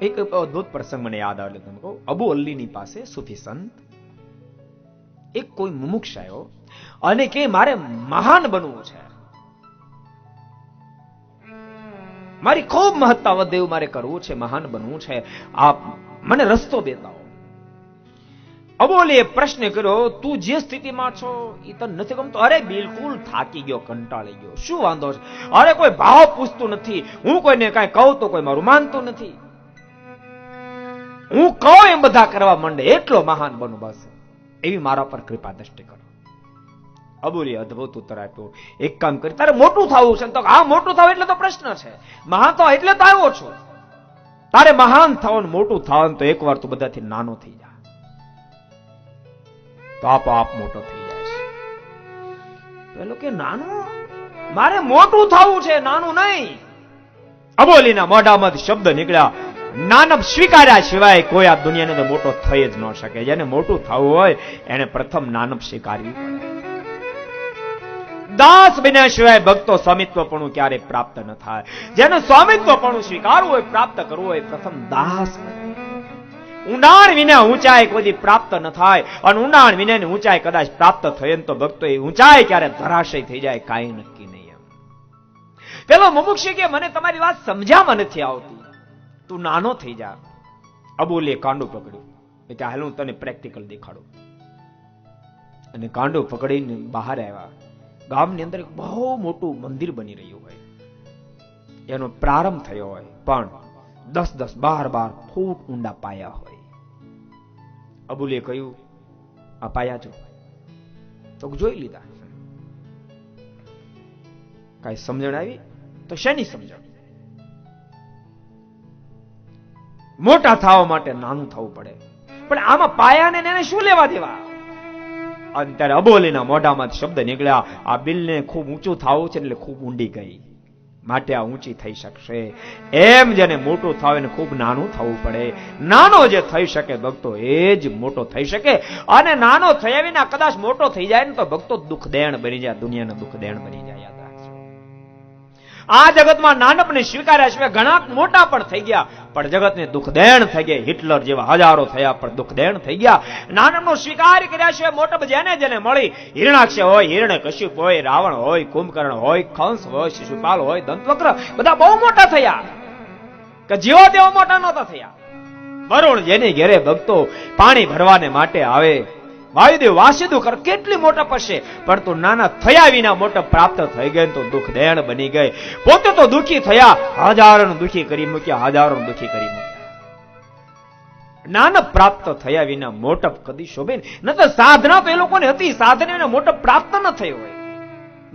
એક અદભુત પ્રસંગ મને યાદ આવે તમે કહું. અબુ અલ્લીની પાસે સૂફી સંત એક કોઈ મુમુક્ષ આવ્યો અને કે મારે મહાન બનવું છે, મારી ખૂબ મહત્તા વધે એવું મારે કરવું છે, મહાન બનવું છે, આપ મને રસ્તો દેતા હો. અબોલીએ પ્રશ્ન કર્યો, તું જે સ્થિતિમાં છો એ તને નથી ગમતો? અરે બિલકુલ થાકી ગયો, કંટાળી ગયો. શું વાંધો છે? અરે કોઈ ભાવ પૂછતું નથી, હું કોઈને કાંઈ કહું તો કોઈ મારું માનતું નથી, હું કહું એમ બધા કરવા માંડે, એટલો મહાન બનું, બસ એવી મારા પર કૃપા દ્રષ્ટિ કરો. અબુલીએ અદભુત ઉત્તર આપ્યો, એક કામ કરી, તારે મોટું થવું છે તો હા મોટું થવું એટલે તો પ્રશ્ન છે, મહાન તો એટલે તો આવ્યો છો. તારે મહાન થવાનું, મોટું થવાનું તો એકવાર તું બધાથી નાનો થઈ જા, તો આપોઆપ મોટો થઈ જાય છે. પેલો કે નાનું, મારે મોટું થવું છે, નાનું નહીં. અબોલીના મોઢામાંથી શબ્દ નીકળ્યા, નાનપ સ્વીકાર્યા સિવાય કોઈ આ દુનિયાની અંદર મોટો થઈ જ ન શકે. જેને મોટું થવું હોય એને પ્રથમ નાનપ સ્વીકારવી પડે. દાસ બન્યા સિવાય ભક્તો સ્વામિત્વપણું ક્યારે પ્રાપ્ત ન થાય. જેને સ્વામિત્વપણું સ્વીકારવું હોય, પ્રાપ્ત કરવું હોય, પ્રથમ દાસ બને. ઊંડાણ વિના ઊંચાઈ કોઈ પ્રાપ્ત ન થાય, અને ઊંડાણ વિનાની ઊંચાઈ કદાચ પ્રાપ્ત થઈ તો ભક્તો એ ઊંચાઈ ક્યારે ધરાશય થઈ જાય કાંઈ નક્કી નહીં. એમ પેલો મુમુક્ષી કે મને તમારી વાત સમજામાં નથી આવતી, તું નાનો થઈ જા. અબોલીએ કાંડું પકડ્યું, કે હાલ હું તને પ્રેક્ટિકલ દેખાડું. અને કાંડું પકડીને બહાર આવ્યા. ગામની અંદર એક બહુ મોટું મંદિર બની રહ્યું હોય, એનો પ્રારંભ થયો હોય, પણ 10-10, 12-12 ફૂટ ઊંડા પાયા હોય. અબુલીએ કહ્યું, આ પાયા જો. તો જોઈ લીધા. કઈ સમજણ આવી? તો શેની સમજણ? મોટા થવા માટે નાનું થવું પડે, પણ આમાં પાયાને એને શું લેવા દેવા? અને ત્યારે અબોલીના મોઢામાં શબ્દ નીકળ્યા, આ બિલને ખૂબ ઊંચું થવું છે એટલે ખૂબ ઊંડી ગઈ, માટે આ ઊંચી થઈ શકશે. એમ જેને મોટું થાય ને ખૂબ નાનું થવું પડે. નાનો જે થઈ શકે ભક્તો એ જ મોટો થઈ શકે, અને નાનો થયા વિના કદાચ મોટો થઈ જાય ને તો ભક્તો દુઃખ દેણ બની જાય, દુનિયાના દુઃખ દેણ બની જાય. યાદ રાખજો, આ જગતમાં નાનપને સ્વીકાર્યા સિવાય ઘણા મોટા પણ થઈ ગયા, પણ જગતને દુઃખ દેણ થઈ ગયા. હિટલર જેવા હજારો થયા પણ દુઃખ દેણ થઈ ગયા. નાનપનો સ્વીકાર કર્યા સિવાય મોટપ જેને જેને મળી, હિરણાક્ષ હોય, હિરણ્યકશિપ હોય, રાવણ હોય, કુંભકર્ણ હોય, કંસ હોય, શિશુપાલ હોય, દંતવક્ર, બધા બહુ મોટા થયા, કે જેવો તેવો મોટા નહોતા થયા. વરુણ જેની ઘેરે ભક્તો પાણી ભરવાને માટે આવે, વાયુદેવ વાસુદેવ કર, કેટલી મોટપ હશે, પણ તો નાના થયા વિના મોટપ પ્રાપ્ત થઈ ગઈ તો દુઃખ દેણ બની ગઈ. પોતે તો દુઃખી થયા, હજારોનું દુઃખી કરી મૂક્યા, હજારોનું દુઃખી કરી મૂક્યા. નાનપ પ્રાપ્ત થયા વિના મોટપ કદી શોભે ન. તો સાધના તો એ લોકોને હતી, સાધના વિના મોટપ પ્રાપ્ત ન થયો હોય.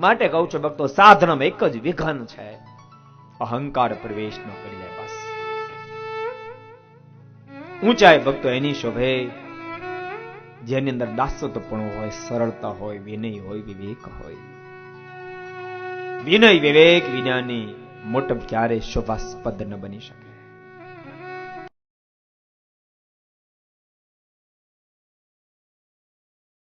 માટે કહું છું ભક્તો, સાધનામાં એક જ વિઘન છે, અહંકાર પ્રવેશ ન કરી જાય. બસ ઊંચાઈ ભક્તો એની શોભે જેની અંદર દાસત્વપણું હોય, સરળતા હોય, વિનય હોય, વિવેક હોય. વિનય વિવેક વિનાની મોટપ ક્યારે શોભાસ્પદ ન બની શકે.